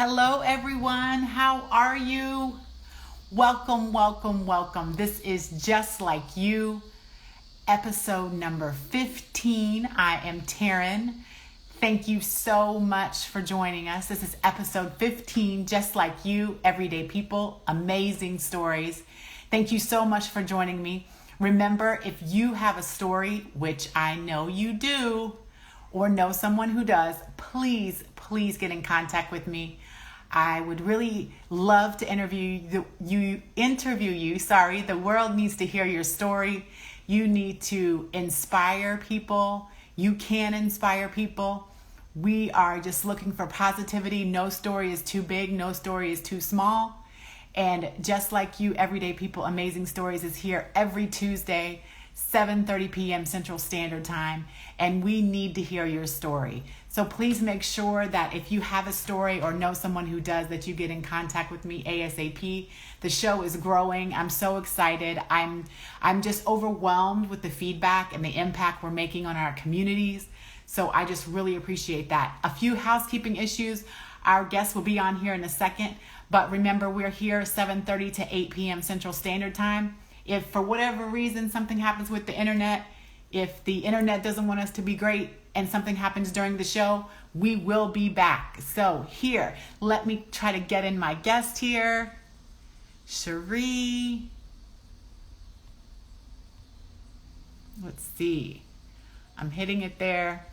Hello, everyone. How are you? Welcome, welcome, welcome. This is Just Like You, episode number 15. I am Taryn. Thank you so much for joining us. This is episode 15, Just Like You, Everyday People, Amazing Stories. Thank you so much for joining me. Remember, if you have a story, which I know you do, or know someone who does, please get in contact with me. I would really love to interview you. The world needs to hear your story. You need to inspire people. You can inspire people. We are just looking for positivity. No story is too big. No story is too small. And Just Like You, Everyday People, Amazing Stories is here every Tuesday, 7:30 p.m. Central Standard Time, and we need to hear your story. So please make sure that if you have a story or know someone who does, that you get in contact with me ASAP. The show is growing. I'm so excited. I'm just overwhelmed with the feedback and the impact we're making on our communities. So I just really appreciate that. A few housekeeping issues. Our guests will be on here in a second, but remember, we're here 7:30 to 8 p.m. Central Standard Time. If for whatever reason something happens with the internet, if the internet doesn't want us to be great and something happens during the show, we will be back. So here, let me try to get in my guest here. Cherie. Let's see. I'm hitting it there.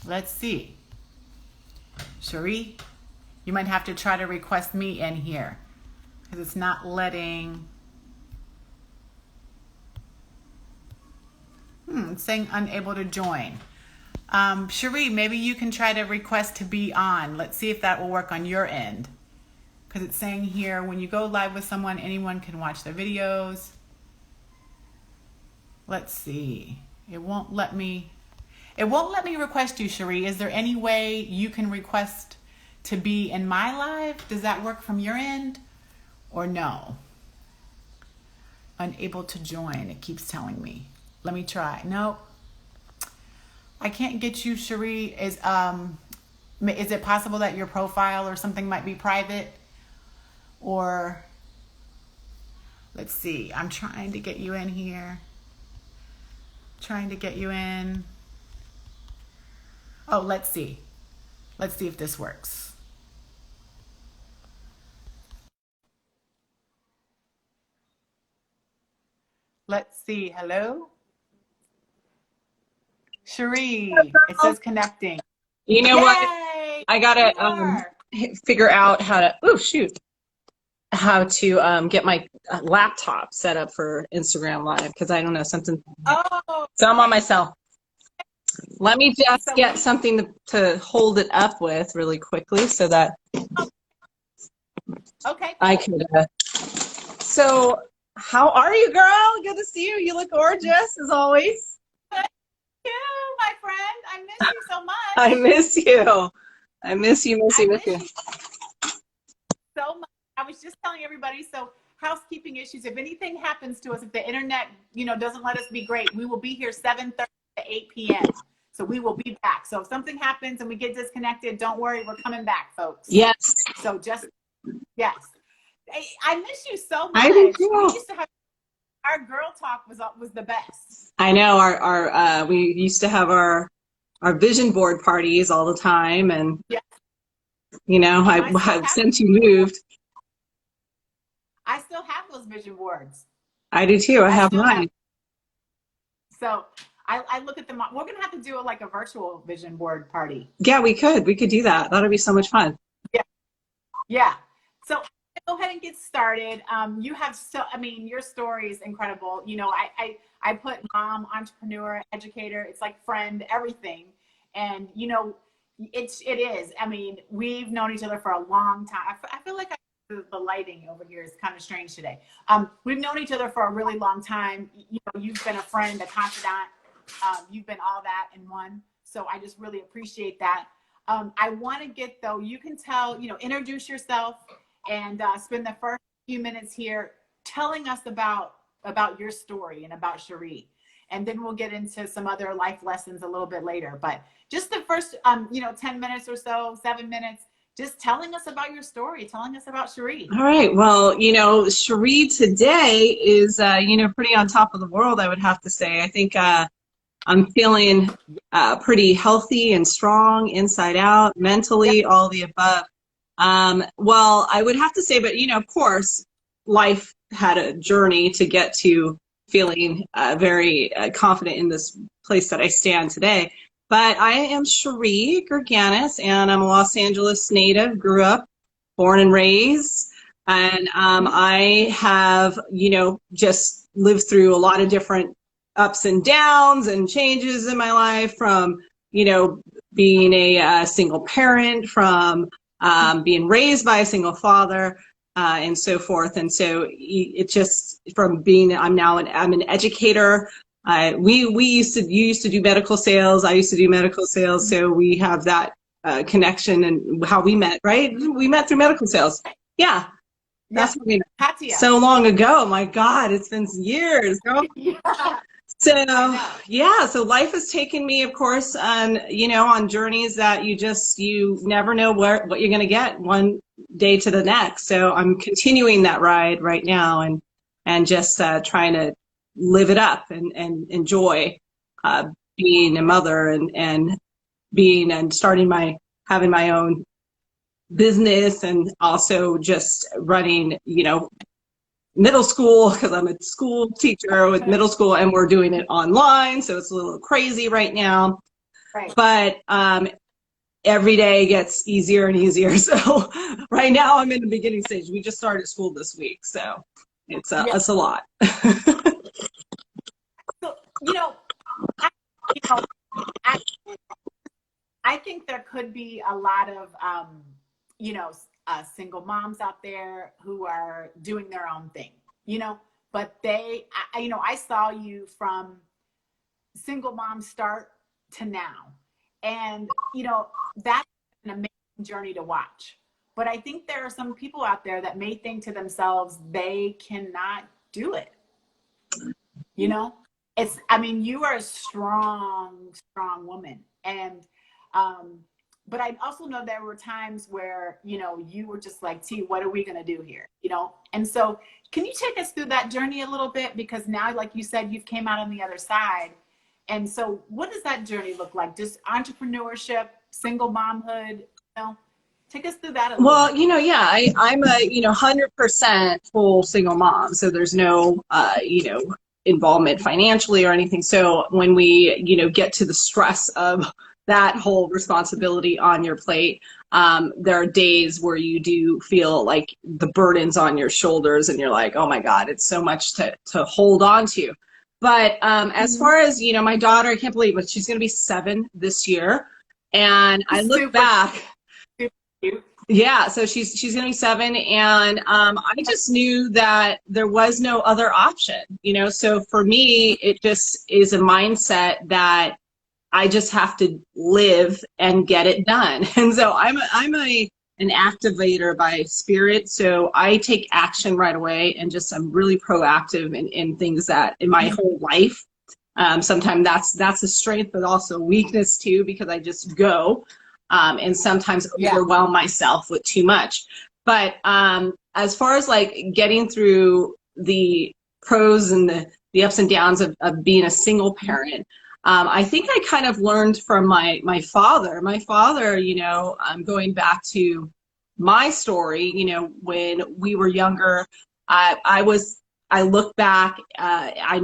Let's see. Cherie, you might have to try to request me in here, because it's not letting. It's saying unable to join. Cherie, maybe you can try to request to be on. Let's see if that will work on your end. Because it's saying here, when you go live with someone, anyone can watch their videos. Let's see. It won't let me request you, Cherie. Is there any way you can request to be in my live? Does that work from your end? Or no? Unable to join, it keeps telling me. Let me try. No, I can't get you, Cherie. Is it possible that your profile or something might be private? Or let's see. I'm trying to get you in here. Trying to get you in. Oh, let's see. Let's see if this works. Let's see. Hello? Cherie, it says connecting. You know what? Yay! I gotta figure out how to. Oh shoot! How to get my laptop set up for Instagram Live, because I don't know something. Oh, So I'm on myself. Let me just so get something to hold it up with really quickly, so that okay. I could. So, how are you, girl? Good to see you. You look gorgeous as always. Thank you, my friend. I miss you so much. I miss you. I miss you. I miss you so much. I was just telling everybody, so housekeeping issues, if anything happens to us, if the internet, doesn't let us be great, we will be here 7:30 to 8 p.m. So we will be back. So if something happens and we get disconnected, don't worry, we're coming back, folks. Yes. So yes. I miss you so much. I do too. We used to have our girl talk was the best. I know our we used to have our vision board parties all the time, and yes. Since you moved, I still have those vision boards. I do too. I have mine. So I look at them. We're gonna have to do a virtual vision board party. Yeah, we could do that. That'd be so much fun. Yeah. So go ahead and get started. You have your story is incredible. I put mom, entrepreneur, educator. It's like friend, everything. And it is. I mean, we've known each other for a long time. I feel like the lighting over here is kind of strange today. We've known each other for a really long time. You've been a friend, a confidant. You've been all that in one. So I just really appreciate that. I want to get, though, you can introduce yourself and spend the first few minutes here telling us about your story and about Cherie. and then we'll get into some other life lessons a little bit later. But just the first, 10 minutes or so, 7 minutes, just telling us about your story, telling us about Cherie. All right. Well, Cherie today is, pretty on top of the world, I would have to say. I think I'm feeling pretty healthy and strong inside out, mentally, all the above. Well, I would have to say, but, of course, life had a journey to get to feeling very confident in this place that I stand today. But I am Cherie Gerganis, and I'm a Los Angeles native, grew up, born and raised. And I have, just lived through a lot of different ups and downs and changes in my life, from, being a single parent, from being raised by a single father, and so forth. And so it just, from being, I'm an educator. You used to do medical sales. I used to do medical sales. So we have that connection, and how we met, right? We met through medical sales. Yeah. That's what we met. So long ago. My God, it's been years. Yeah. So life has taken me, of course, on journeys that you never know what you're going to get one day to the next. So I'm continuing that ride right now, and just trying to live it up and enjoy being a mother, and having my own business, and also just running, middle school, because I'm a school teacher with middle school, and we're doing it online, so it's a little crazy right now. Right. But every day gets easier and easier. So right now I'm in the beginning stage. We just started school this week, so it's a lot. So, I think there could be a lot of, single moms out there who are doing their own thing, but I saw you from single mom start to now. And, that's an amazing journey to watch. But I think there are some people out there that may think to themselves, they cannot do it. You are a strong, strong woman. And, but I also know there were times where, you were just like, T, what are we going to do here? And so can you take us through that journey a little bit? Because now, like you said, you've came out on the other side. And so what does that journey look like? Just entrepreneurship, single momhood, take us through that a little bit. I'm a, 100% full single mom. So there's no, involvement financially or anything. So when we, get to the stress of that whole responsibility on your plate, there are days where you do feel like the burden's on your shoulders, and you're like, oh my God, it's so much to hold on to. But as far as, my daughter, I can't believe it, she's going to be 7 this year. And I look back. Yeah, so she's going to be 7, and I just knew that there was no other option, So for me, it just is a mindset that I just have to live and get it done. And so I'm an activator by spirit, so I take action right away, and I'm really proactive in things that in my whole life. Sometimes that's a strength, but also a weakness too, because I just go. And sometimes overwhelm myself with too much. But as far as like getting through the pros and the ups and downs of being a single parent, I think I kind of learned from my father. My father, going back to my story, when we were younger, I look back, I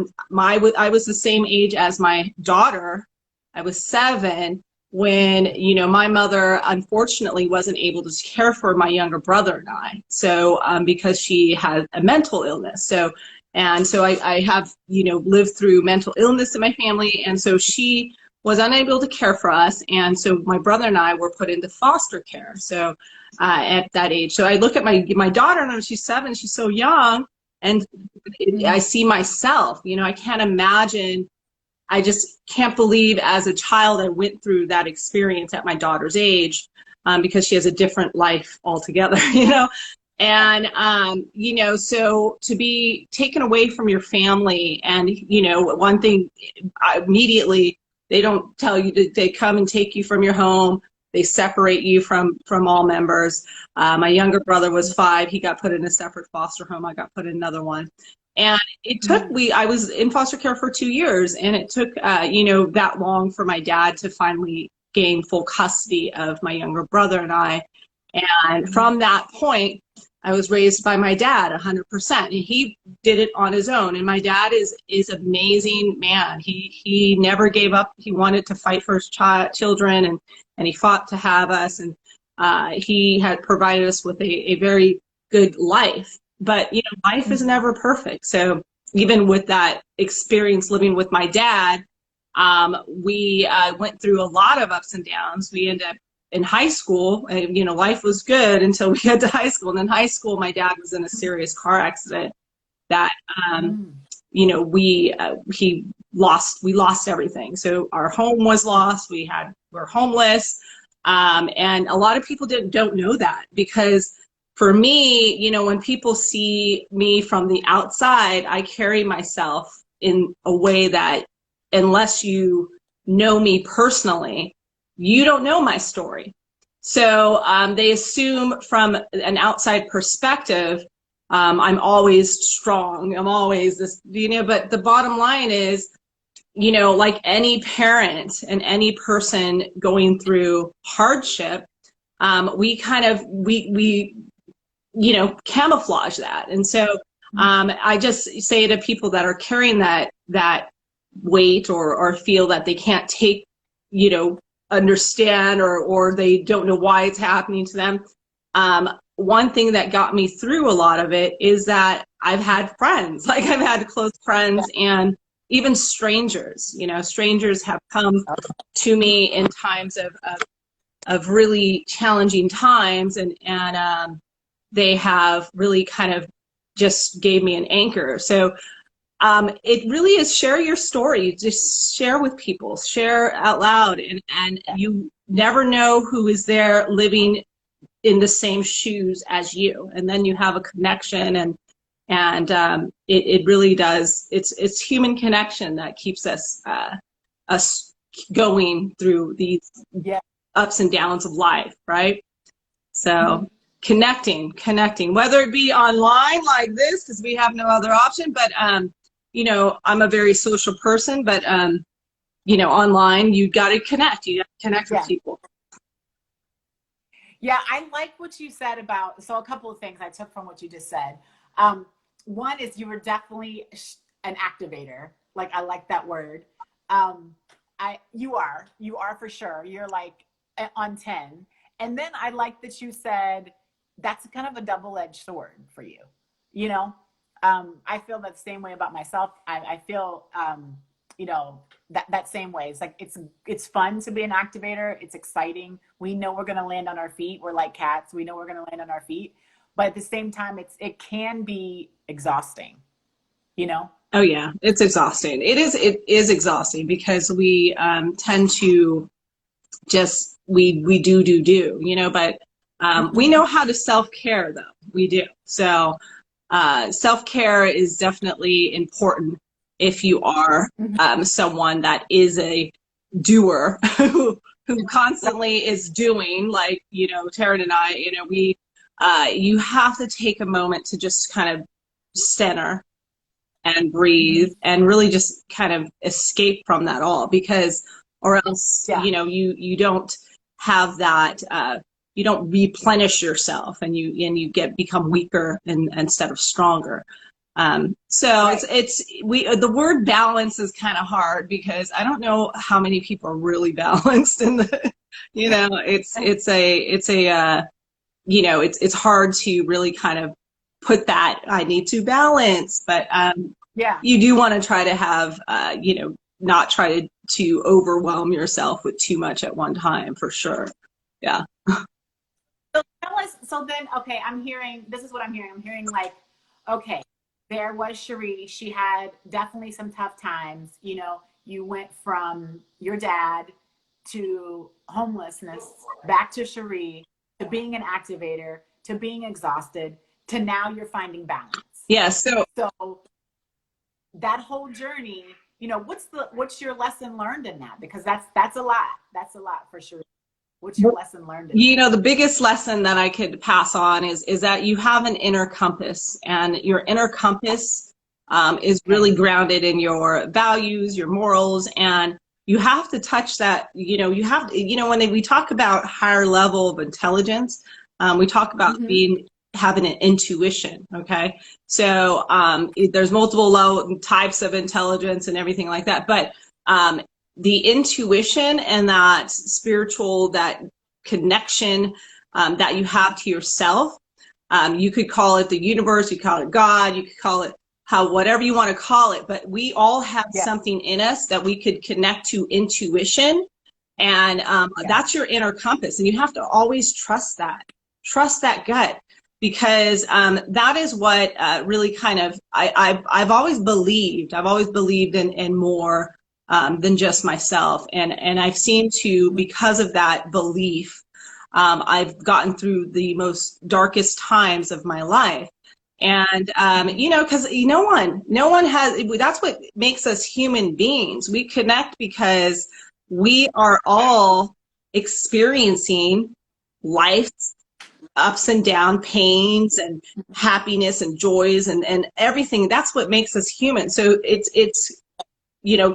was the same age as my daughter. I was 7. When, my mother unfortunately wasn't able to care for my younger brother and I. So, because she had a mental illness. So I have, lived through mental illness in my family. And so she was unable to care for us. And so my brother and I were put into foster care. So, at that age. So I look at my daughter, and she's 7, she's so young. And I see myself, I can't imagine. I just can't believe as a child I went through that experience at my daughter's age, because she has a different life altogether, And, so to be taken away from your family, and, one thing immediately, they don't tell you that they come and take you from your home. They separate you from all members. My younger brother was 5. He got put in a separate foster home. I got put in another one. And it took, I was in foster care for 2 years, and it took, that long for my dad to finally gain full custody of my younger brother and I. And from that point, I was raised by my dad 100%, and he did it on his own. And my dad is amazing man. He never gave up. He wanted to fight for his children, and he fought to have us. And he had provided us with a very good life. But life is never perfect. So even with that experience living with my dad, we went through a lot of ups and downs. We ended up in high school, life was good until we got to high school. And in high school, my dad was in a serious car accident that, we lost everything. So our home was lost. We're homeless. And a lot of people don't know that, because for me, when people see me from the outside, I carry myself in a way that, unless you know me personally, you don't know my story. So they assume from an outside perspective, I'm always strong. I'm always this, but the bottom line is, like any parent and any person going through hardship, we camouflage that. And so I just say to people that are carrying that weight, or feel that they can't take, understand, or they don't know why it's happening to them. One thing that got me through a lot of it is that I've had friends, I've had close friends, and even strangers. Strangers have come to me in times of really challenging times, and they have really kind of just gave me an anchor. So it really is, share your story. Just share with people, share out loud, and you never know who is there living in the same shoes as you, and then you have a connection, and it really does. It's human connection that keeps us going through these ups and downs of life, right? So connecting, whether it be online like this, because we have no other option, but I'm a very social person, but online, you got to connect. You got to connect with people. Yeah, I like what you said about, so a couple of things I took from what you just said. One is you were definitely an activator. I like that word. You are for sure. You're like on 10. And then I like that you said that's kind of a double-edged sword for you. I feel that same way about myself. I feel, that same way. It's like, it's fun to be an activator. It's exciting. We know we're going to land on our feet. We're like cats. We know we're going to land on our feet. But at the same time, it can be exhausting, Oh yeah, it's exhausting. It is exhausting, because we tend to just, we do, but we know how to self-care, though. We do. So self-care is definitely important if you are someone that is a doer who constantly is doing, like, Taryn and I, we you have to take a moment to just kind of center and breathe and really just kind of escape from that all, because or else you don't have that you don't replenish yourself, and you become weaker instead of stronger. So it's the word balance is kind of hard, because I don't know how many people are really balanced in the it's hard to really kind of put that I need to balance, but you do want to try to have not try to overwhelm yourself with too much at one time, for sure. Yeah. So tell us, so then, okay, this is what I'm hearing. I'm hearing like, okay, there was Cherie. She had definitely some tough times. You went from your dad to homelessness, back to Cherie, to being an activator, to being exhausted, to now you're finding balance. Yeah. So that whole journey, what's your lesson learned in that? Because that's a lot. That's a lot for sure. What's your lesson learned in that? the biggest lesson that I could pass on is that you have an inner compass, and your inner compass is really grounded in your values, your morals, and you have to touch that. You have, when we talk about higher level of intelligence, we talk about having an intuition. Okay, so there's multiple types of intelligence and everything like that, but the intuition and that spiritual, that connection that you have to yourself. You could call it the universe, you call it God, you could call it whatever you want to call it, but we all have something in us that we could connect to intuition, and that's your inner compass, and you have to always trust that gut, because that is what really kind of I've always believed in more than just myself, and I've seen to, because of that belief, I've gotten through the most darkest times of my life. And because no one has, that's what makes us human beings. We connect because we are all experiencing life's ups and down, pains and happiness and joys and everything. That's what makes us human. So it's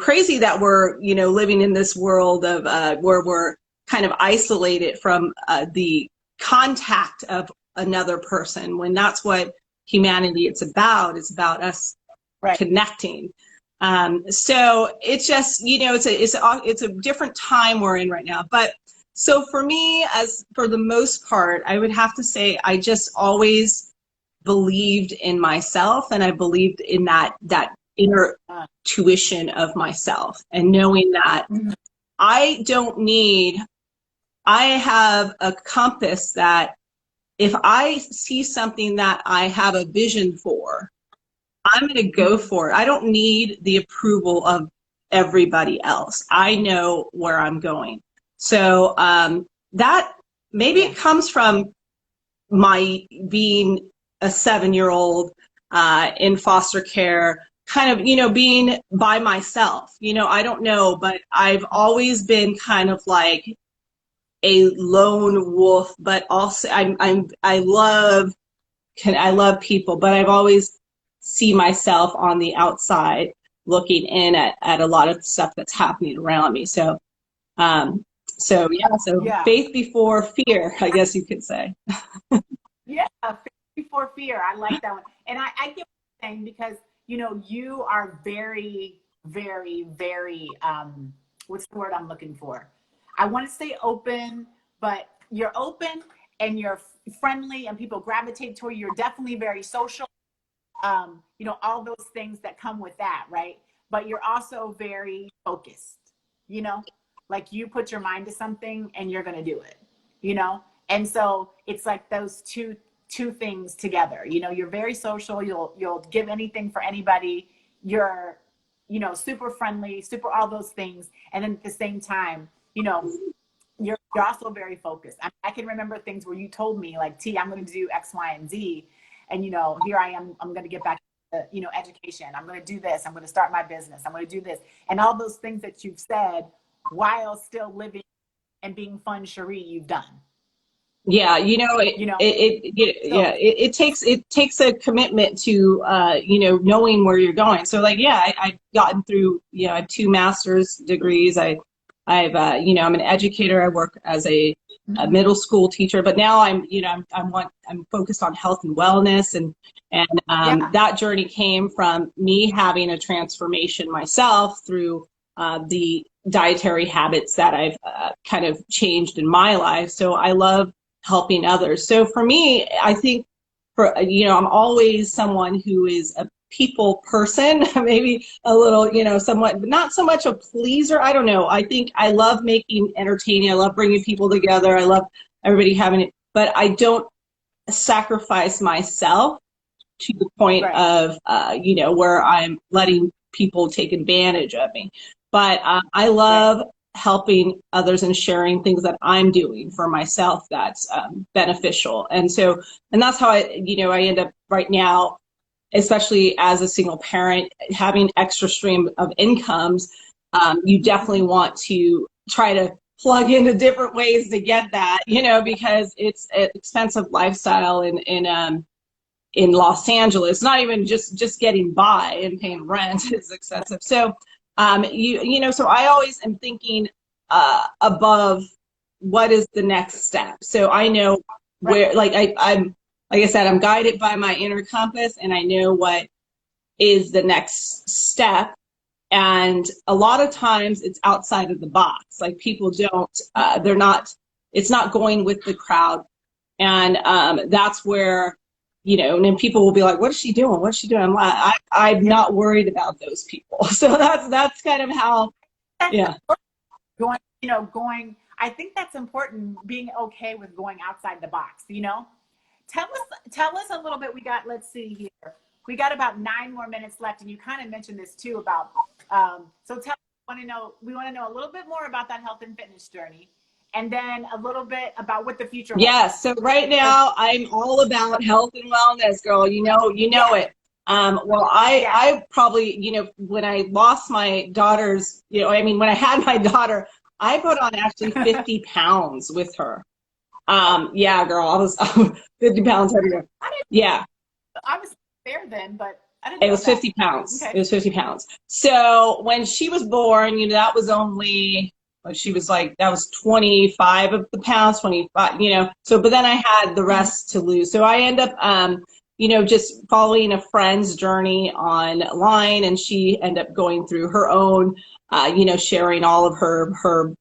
crazy that we're, living in this world of where we're kind of isolated from the contact of another person, when that's what humanity it's about us connecting. So it's just, it's a different time we're in right now. But so for me, as for the most part, I would have to say I just always believed in myself, and I believed in that inner tuition of myself, and knowing that I have a compass that if I see something that I have a vision for, I'm going to go for it. I don't need the approval of everybody else. I know where I'm going. So that maybe it comes from my being a 7-year-old in foster care, kind of, being by myself. I don't know, but I've always been kind of like a lone wolf, but also I love people, but I've always see myself on the outside looking in at a lot of stuff that's happening around me. So faith before fear, I guess you could say. Yeah, faith before fear. I like that one. And I get what you're saying, because you are very, very, very what's the word I'm looking for? I want to say open, but you're open and you're friendly and people gravitate toward you. You're definitely very social. All those things that come with that, right? But you're also very focused, like you put your mind to something and you're going to do it, And so it's like those two things together. You're very social. You'll give anything for anybody. You're, super friendly, super all those things. And then at the same time, you're also very focused. I can remember things where you told me like, T, I'm going to do X, Y, and Z. And, here I am, I'm going to get back to, education. I'm going to do this. I'm going to start my business. I'm going to do this. And all those things that you've said while still living and being fun, Cherie, you've done. Yeah, it takes a commitment to knowing where you're going. So like, I've gotten through, I have 2 master's degrees. I'm an educator. I work as a middle school teacher, but now I'm focused on health and wellness, and that journey came from me having a transformation myself through the dietary habits that I've kind of changed in my life. So I love helping others. So for me, I think I'm always someone who is a people person, maybe a little, somewhat, but not so much a pleaser. I don't know. I think I love making entertaining. I love bringing people together. I love everybody having it, but I don't sacrifice myself to the point of, where I'm letting people take advantage of me. But I love helping others and sharing things that I'm doing for myself that's beneficial. And that's how I end up right now, especially as a single parent, having extra stream of incomes. You definitely want to try to plug into different ways to get that, because it's an expensive lifestyle in Los Angeles. Not even just getting by and paying rent is expensive. So so I always am thinking above what is the next step. So I know where, like I said, I'm guided by my inner compass, and I know what is the next step. And a lot of times it's outside of the box. Like people it's not going with the crowd. And that's where, and then people will be like, what is she doing? What's she doing? I'm not worried about those people. So that's kind of how, yeah. Going, I think that's important, being okay with going outside the box, Tell us a little bit. Let's see here. We got about 9 more minutes left, and you kind of mentioned this too about, so we want to know a little bit more about that health and fitness journey, and then a little bit about what the future holds. Yes. So right now I'm all about health and wellness, girl. You know it. Well, I probably, when I lost my daughter's, when I had my daughter, I put on actually 50 pounds with her. Yeah, girl, I was 50 pounds heavier. Yeah. I was there then, but I didn't know. It was 50 pounds. Okay. It was 50 pounds. So when she was born, that was only, she was like, that was 25 of the pounds, 25, so, but then I had the rest to lose. So I end up, just following a friend's journey online, and she ended up going through her own, sharing all of her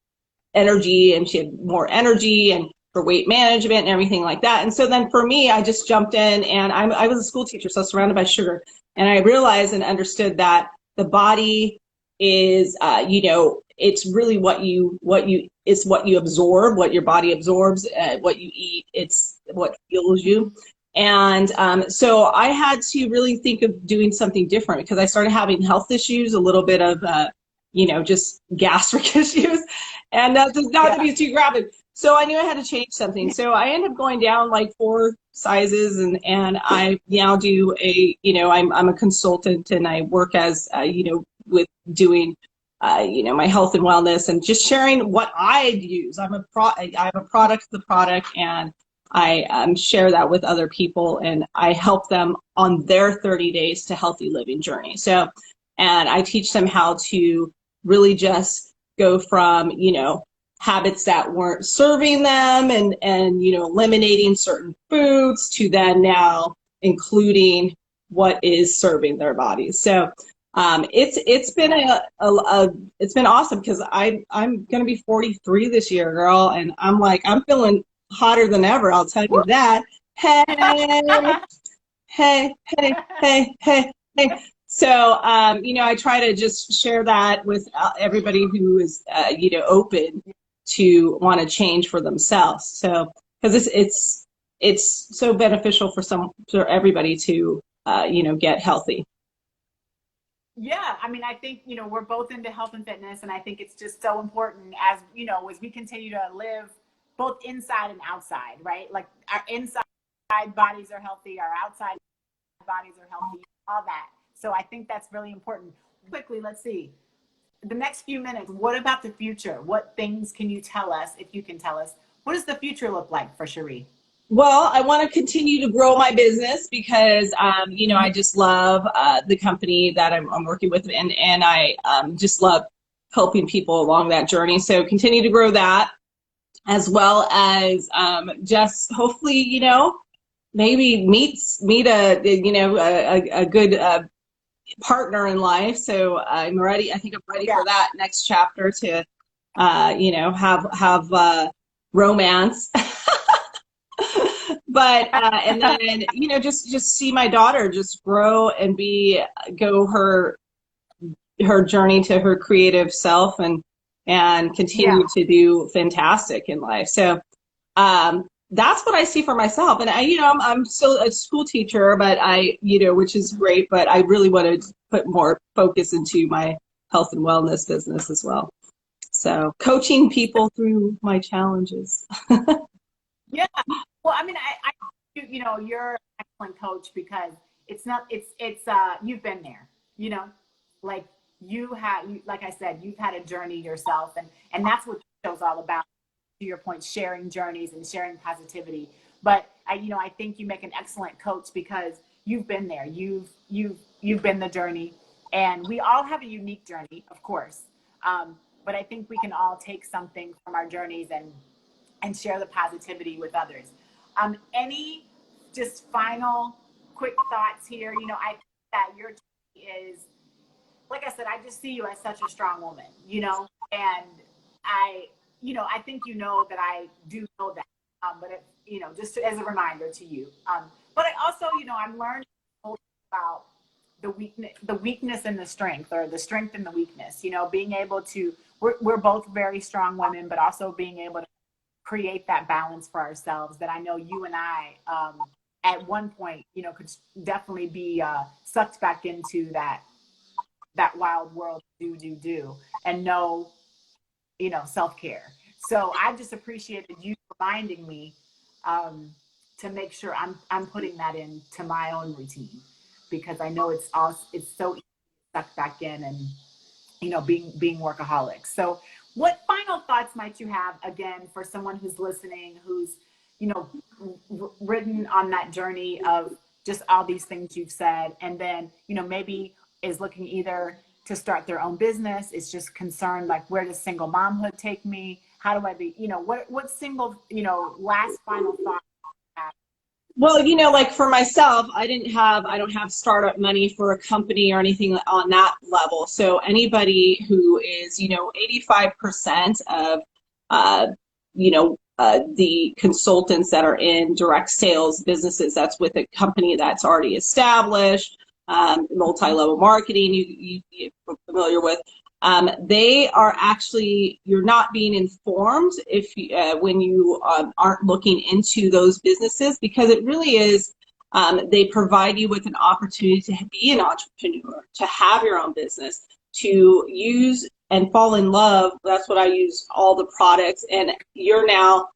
energy, and she had more energy and for weight management and everything like that. And so then for me, I just jumped in, and I was a school teacher, so I was surrounded by sugar. And I realized and understood that the body is, it's really what you absorb, what your body absorbs, what you eat, it's what fuels you. And so I had to really think of doing something different, because I started having health issues, a little bit of, just gastric issues, and not to be too graphic. So I knew I had to change something. So I ended up going down like 4 sizes, and I now do I'm a consultant, and I work as, with doing, my health and wellness, and just sharing what I use. I have a product, and I share that with other people, and I help them on their 30 days to healthy living journey. So, and I teach them how to really just go from, habits that weren't serving them, and eliminating certain foods, to then now including what is serving their bodies. So it's been it's been awesome, because I'm gonna be 43 this year, girl, and I'm feeling hotter than ever, I'll tell you that. Hey, hey, hey, hey, hey, hey. So, I try to just share that with everybody who is, open to want to change for themselves. So, because it's so beneficial for everybody to, get healthy. Yeah, I think, we're both into health and fitness, and I think it's just so important as we continue to live both inside and outside, right? Like our inside bodies are healthy, our outside bodies are healthy, all that. So I think that's really important. Quickly, let's see. The next few minutes, what about the future? What things can you tell us, if you can tell us? What does the future look like for Cherie? Well, I want to continue to grow my business, because, I just love the company that I'm working with, and I just love helping people along that journey. So continue to grow that, as well as just hopefully, maybe meet a good partner in life. So I'm ready. I think I'm ready for that next chapter to, have romance. But and then just see my daughter just grow and go her journey to her creative self, and continue to do fantastic in life. So that's what I see for myself. And I'm still a school teacher, but which is great, but I really want to put more focus into my health and wellness business as well. So coaching people through my challenges. Yeah. Well, I mean, you know, you're an excellent coach because it's not, you've been there, you know, like like I said, you've had a journey yourself, and that's what the show's all about. To your point, sharing journeys and sharing positivity. But I think you make an excellent coach because you've been there. You've been the journey, and we all have a unique journey, of course. But I think we can all take something from our journeys and share the positivity with others. Any just final quick thoughts here? I think that your journey is, like I said, I just see you as such a strong woman, and I, I think that I do know that, but just as a reminder to you. But I also, I'm learning about the weakness and the strength, or the strength and the weakness. Being able to, we're both very strong women, but also being able to create that balance for ourselves. That I know you and I, at one point, could definitely be sucked back into that wild world, do, and no, self-care. So I just appreciated you reminding me to make sure I'm putting that into my own routine, because I know it's so easy to suck back in and being workaholics. So what final thoughts might you have, again, for someone who's listening, who's ridden on that journey of just all these things you've said, and then maybe is looking either to start their own business, is just concerned, like, where does single momhood take me? How do I be, what single, last final thought? Well, like for myself, I don't have startup money for a company or anything on that level. So anybody who is, 85% of, the consultants that are in direct sales businesses, that's with a company that's already established, multi-level marketing, you're familiar with. They are actually, you're not being informed if when you aren't looking into those businesses, because it really is, they provide you with an opportunity to be an entrepreneur, to have your own business, to use and fall in love. That's what I use, all the products, and you're now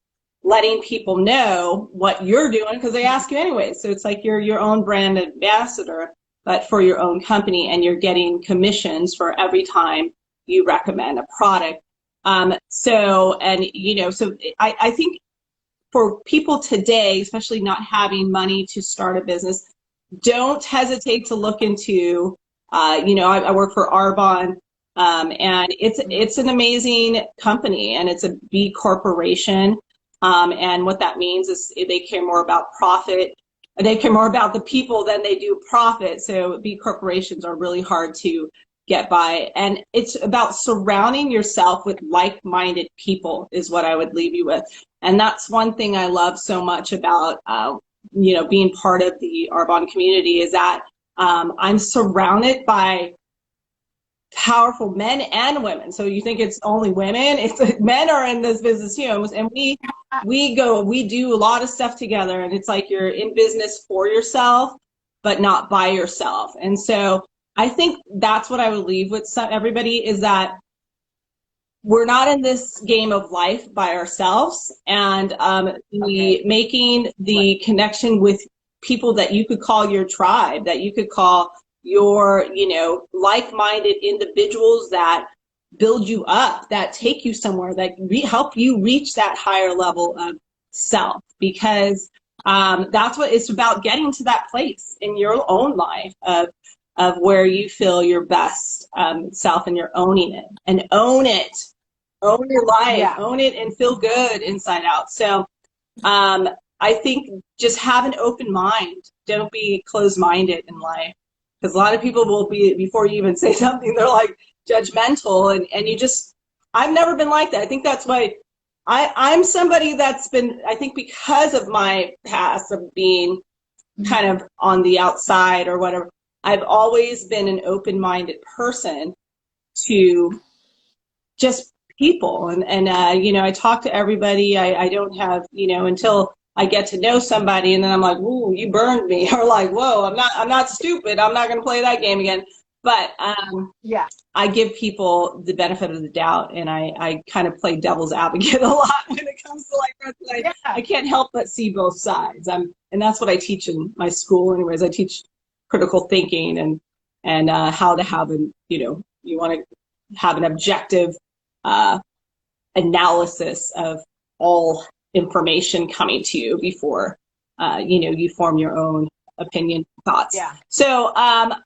letting people know what you're doing because they ask you anyway. So it's like you're your own brand ambassador, but for your own company, and you're getting commissions for every time you recommend a product. So I think for people today, especially not having money to start a business, don't hesitate to look into, I work for Arbonne, and it's an amazing company, and it's a B corporation. And what that means is they care more about profit. They care more about the people than they do profit. So B corporations are really hard to get by. And it's about surrounding yourself with like-minded people is what I would leave you with. And that's one thing I love so much about, being part of the Arbonne community, is that I'm surrounded by powerful men and women. So you think it's only women? It's men are in this business too, and we do a lot of stuff together, and it's like you're in business for yourself, but not by yourself. And so I think that's what I would leave with everybody, is that we're not in this game of life by ourselves, and making the connection with people that you could call your tribe, that you could call your, like-minded individuals that build you up, that take you somewhere, that help you reach that higher level of self, because that's what it's about, getting to that place in your own life of where you feel your best self, and you're owning it, and own your life, own it, and feel good inside out. So I think just have an open mind. Don't be closed-minded in life. Because a lot of people will be, before you even say something, they're like judgmental, and I've never been like that. I think that's why I'm somebody that's been, I think because of my past of being kind of on the outside or whatever, I've always been an open-minded person to just people. And I talk to everybody. I don't have, until I get to know somebody, and then I'm like, ooh, you burned me, or like, whoa, I'm not stupid, I'm not going to play that game again. But Yeah. I give people the benefit of the doubt, and I kind of play devil's advocate a lot when it comes to like that. Yeah. I can't help but see both sides. And that's what I teach in my school. Anyways, I teach critical thinking and how to have an, you want to have an objective analysis of all information coming to you before you form your own opinion thoughts. Yeah. So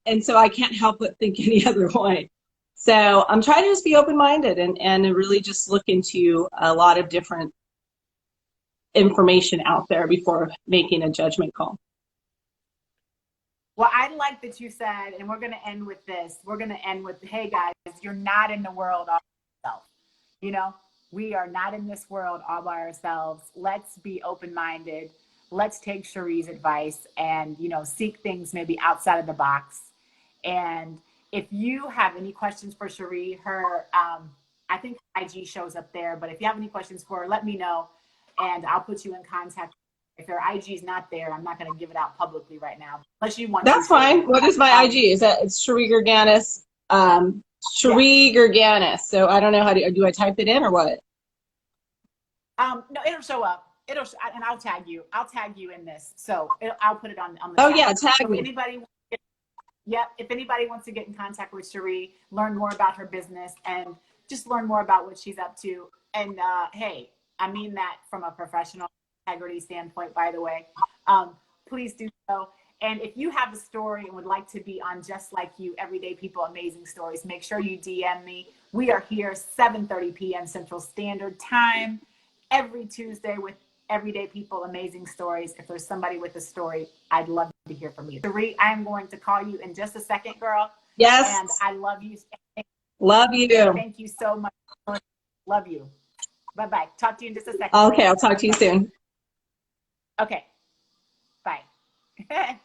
and so I can't help but think any other way. So I'm trying to just be open-minded and really just look into a lot of different information out there before making a judgment call. Well, I like that you said, and we're going to end with this. We're going to end with, hey guys, you're not in the world all by yourself. We are not in this world all by ourselves. Let's be open-minded. Let's take Cheryl's advice and, seek things maybe outside of the box. And if you have any questions for Cheryl, her, I think IG shows up there, but if you have any questions for her, let me know and I'll put you in contact. If her IG is not there, I'm not going to give it out publicly right now, unless you want. That's fine. What is my IG? Is that it's Cheryl Gerganis? Cheryl Gerganis. So I don't know how do I type it in or what? No, it'll show up. And I'll tag you. I'll tag you in this. So I'll put it on the. Oh yeah, tag me. If anybody wants to get in contact with Cheryl, learn more about her business and just learn more about what she's up to. And hey, I mean that from a professional integrity standpoint, by the way. Please do so. And if you have a story and would like to be on Just Like You, Everyday People, Amazing Stories, make sure you DM me. We are here 7:30 p.m. Central Standard Time every Tuesday with Everyday People, Amazing Stories. If there's somebody with a story, I'd love to hear from you. Cheryl, I am going to call you in just a second, girl. Yes. And I love you. Love you. Thank you so much. Love you. Bye-bye. Talk to you in just a second. Okay, I'll talk to you soon. Okay. Bye.